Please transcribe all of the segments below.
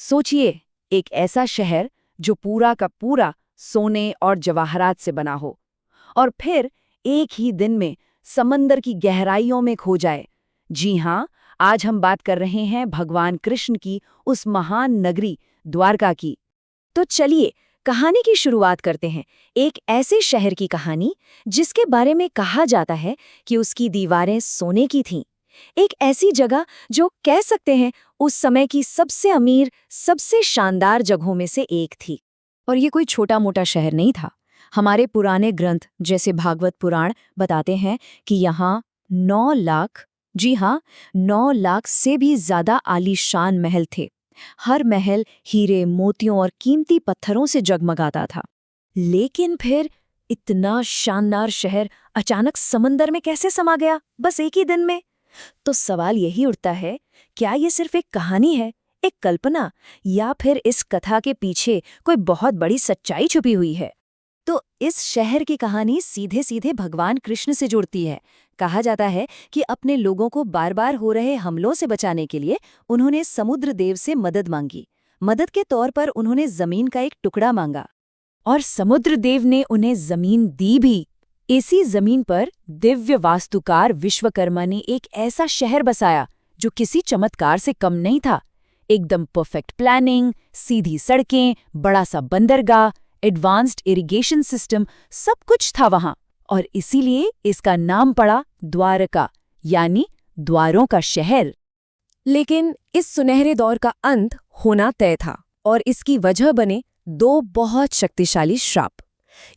सोचिए, एक ऐसा शहर जो पूरा का पूरा सोने और जवाहरात से बना हो, और फिर एक ही दिन में समंदर की गहराइयों में खो जाए। जी हाँ, आज हम बात कर रहे हैं भगवान कृष्ण की उस महान नगरी द्वारका की। तो चलिए कहानी की शुरुआत करते हैं। एक ऐसे शहर की कहानी जिसके बारे में कहा जाता है कि उसकी दीवारें सोने की थीं। एक ऐसी जगह जो कह सकते हैं उस समय की सबसे अमीर, सबसे शानदार जगहों में से एक थी। और ये कोई छोटा मोटा शहर नहीं था। हमारे पुराने ग्रंथ जैसे भागवत पुराण बताते हैं कि यहाँ 9 लाख, जी हाँ, 9 लाख से भी ज्यादा आलीशान महल थे। हर महल हीरे, मोतियों और कीमती पत्थरों से जगमगाता था। लेकिन फिर इतना शानदार शहर अचानक समंदर में कैसे समा गया, बस एक ही दिन में? तो सवाल यही उठता है, क्या ये सिर्फ एक कहानी है, एक कल्पना, या फिर इस कथा के पीछे कोई बहुत बड़ी सच्चाई छुपी हुई है? तो इस शहर की कहानी सीधे सीधे भगवान कृष्ण से जुड़ती है। कहा जाता है कि अपने लोगों को बार बार हो रहे हमलों से बचाने के लिए उन्होंने समुद्र देव से मदद मांगी। मदद के तौर पर उन्होंने जमीन का एक टुकड़ा मांगा, और समुद्र देव ने उन्हें जमीन दी भी। इसी जमीन पर दिव्य वास्तुकार विश्वकर्मा ने एक ऐसा शहर बसाया जो किसी चमत्कार से कम नहीं था। एकदम परफेक्ट प्लानिंग, सीधी सड़कें, बड़ा सा बंदरगाह, एडवांस्ड इरिगेशन सिस्टम, सब कुछ था वहां। और इसीलिए इसका नाम पड़ा द्वारका, यानी द्वारों का शहर। लेकिन इस सुनहरे दौर का अंत होना तय था, और इसकी वजह बने 2 बहुत शक्तिशाली श्राप।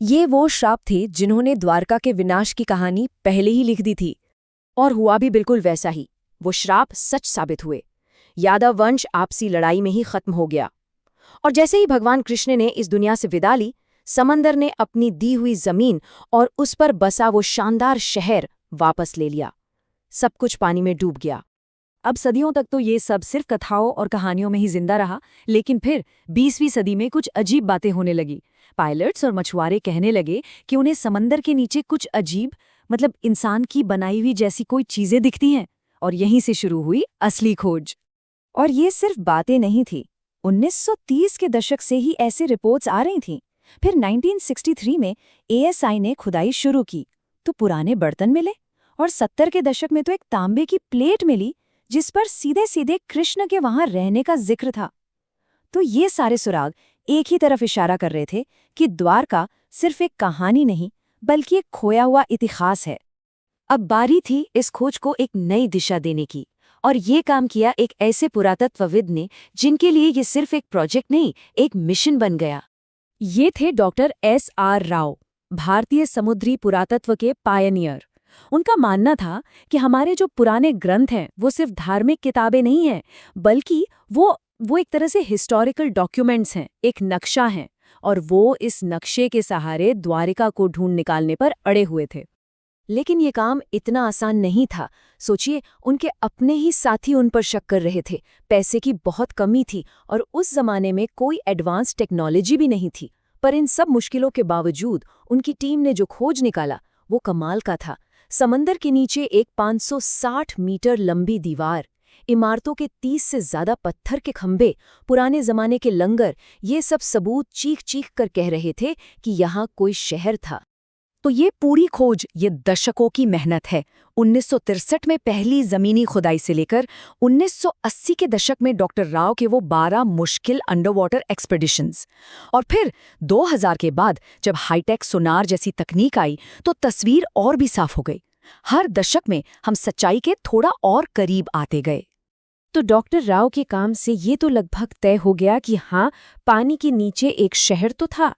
ये वो श्राप थे जिन्होंने द्वारका के विनाश की कहानी पहले ही लिख दी थी। और हुआ भी बिल्कुल वैसा ही। वो श्राप सच साबित हुए। यादव वंश आपसी लड़ाई में ही खत्म हो गया। और जैसे ही भगवान कृष्ण ने इस दुनिया से विदा ली, समंदर ने अपनी दी हुई जमीन और उस पर बसा वो शानदार शहर वापस ले लिया। सब कुछ पानी में डूब गया। अब सदियों तक तो ये सब सिर्फ कथाओं और कहानियों में ही जिंदा रहा, लेकिन फिर 20वीं सदी में कुछ अजीब बातें होने लगी। पायलट्स और मछुआरे कहने लगे कि उन्हें समंदर के नीचे कुछ अजीब, मतलब इंसान की बनाई हुई जैसी कोई चीजें दिखती हैं। और यहीं से शुरू हुई असली खोज। और ये सिर्फ बातें नहीं थी। 1930 के दशक से ही ऐसी रिपोर्ट्स आ रही थीं। फिर 1963 में एएसआई ने खुदाई शुरू की, तो पुराने बर्तन मिले। और 70 के दशक में तो एक तांबे की प्लेट मिली जिस पर सीधे सीधे कृष्ण के वहां रहने का जिक्र था। तो ये सारे सुराग एक ही तरफ इशारा कर रहे थे कि द्वारका सिर्फ एक कहानी नहीं, बल्कि एक खोया हुआ इतिहास है। अब बारी थी इस खोज को एक नई दिशा देने की, और ये काम किया एक ऐसे पुरातत्वविद ने जिनके लिए ये सिर्फ एक प्रोजेक्ट नहीं, एक मिशन बन गया। ये थे डॉक्टर एस.आर. राव, भारतीय समुद्री पुरातत्व के पायनियर। उनका मानना था कि हमारे जो पुराने ग्रंथ हैं वो सिर्फ धार्मिक किताबें नहीं हैं, बल्कि वो एक तरह से हिस्टोरिकल डॉक्यूमेंट्स हैं, एक नक्शा है। और वो इस नक्शे के सहारे द्वारिका को ढूंढ निकालने पर अड़े हुए थे। लेकिन ये काम इतना आसान नहीं था। सोचिए, उनके अपने ही साथी उन पर शक कर रहे थे। पैसे की बहुत कमी थी और उस जमाने में कोई एडवांस टेक्नोलॉजी भी नहीं थी। पर इन सब मुश्किलों के बावजूद उनकी टीम ने जो खोज निकाला वो कमाल का था। समंदर के नीचे एक 560 मीटर लंबी दीवार, इमारतों के 30 से ज्यादा पत्थर के खंभे, पुराने जमाने के लंगर, ये सब सबूत चीख चीख कर कह रहे थे कि यहाँ कोई शहर था। तो ये पूरी खोज, ये दशकों की मेहनत है। 1963 में पहली जमीनी खुदाई से लेकर 1980 के दशक में डॉक्टर राव के वो 12 मुश्किल अंडरवाटर एक्सपेडिशंस। और फिर 2000 के बाद जब हाईटेक सोनार जैसी तकनीक आई तो तस्वीर और भी साफ हो गई। हर दशक में हम सच्चाई के थोड़ा और करीब आते गए। तो डॉक्टर राव के काम से ये तो लगभग तय हो गया कि हाँ, पानी के नीचे एक शहर तो था।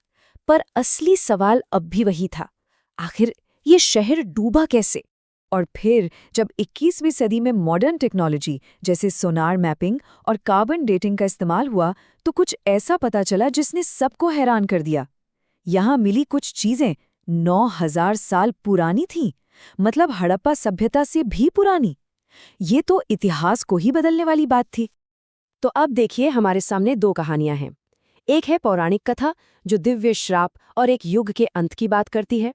पर असली सवाल अब भी वही था, आखिर ये शहर डूबा कैसे? और फिर जब 21वीं सदी में मॉडर्न टेक्नोलॉजी जैसे सोनार मैपिंग और कार्बन डेटिंग का इस्तेमाल हुआ तो कुछ ऐसा पता चला जिसने सबको हैरान कर दिया। यहाँ मिली कुछ चीजें 9000 साल पुरानी थीं, मतलब हड़प्पा सभ्यता से भी पुरानी। ये तो इतिहास को ही बदलने वाली बात थी। तो अब देखिए, हमारे सामने 2 कहानियां हैं। एक है पौराणिक कथा जो दिव्य श्राप और एक युग के अंत की बात करती है,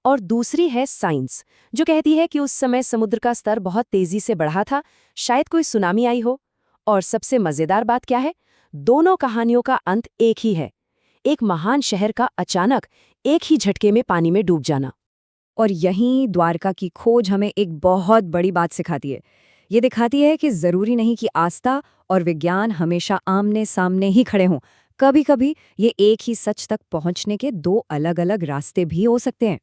और दूसरी है साइंस जो कहती है कि उस समय समुद्र का स्तर बहुत तेजी से बढ़ा था, शायद कोई सुनामी आई हो। और सबसे मजेदार बात क्या है, दोनों कहानियों का अंत एक ही है, एक महान शहर का अचानक एक ही झटके में पानी में डूब जाना। और यहीं द्वारका की खोज हमें एक बहुत बड़ी बात सिखाती है। ये दिखाती है कि ज़रूरी नहीं कि आस्था और विज्ञान हमेशा आमने सामने ही खड़े हों। कभी-कभी ये एक ही सच तक पहुंचने के दो अलग-अलग रास्ते भी हो सकते हैं।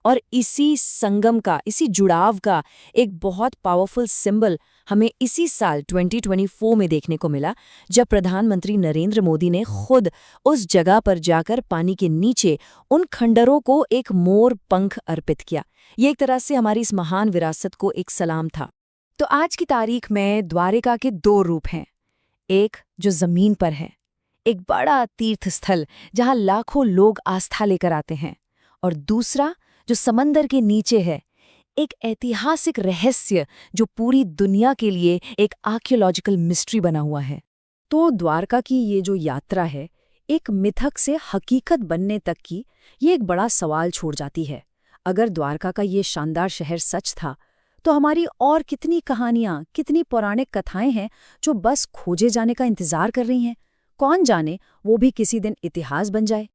और इसी संगम का, इसी जुड़ाव का एक बहुत पावरफुल सिंबल हमें इसी साल 2024 में देखने को मिला, जब प्रधानमंत्री नरेंद्र मोदी ने खुद उस जगह पर जाकर पानी के नीचे उन खंडरों को एक मोर पंख अर्पित किया। ये एक तरह से हमारी इस महान विरासत को एक सलाम था। तो आज की तारीख में द्वारिका के दो रूप हैं। एक जो जमीन पर है, एक बड़ा तीर्थ स्थल जहां लाखों लोग आस्था लेकर आते हैं, और दूसरा जो समंदर के नीचे है, एक ऐतिहासिक रहस्य जो पूरी दुनिया के लिए एक आर्कियोलॉजिकल मिस्ट्री बना हुआ है। तो द्वारका की ये जो यात्रा है, एक मिथक से हकीकत बनने तक की, ये एक बड़ा सवाल छोड़ जाती है। अगर द्वारका का ये शानदार शहर सच था, तो हमारी और कितनी कहानियां, कितनी पौराणिक कथाएं हैं जो बस खोजे जाने का इंतजार कर रही हैं। कौन जाने वो भी किसी दिन इतिहास बन जाए।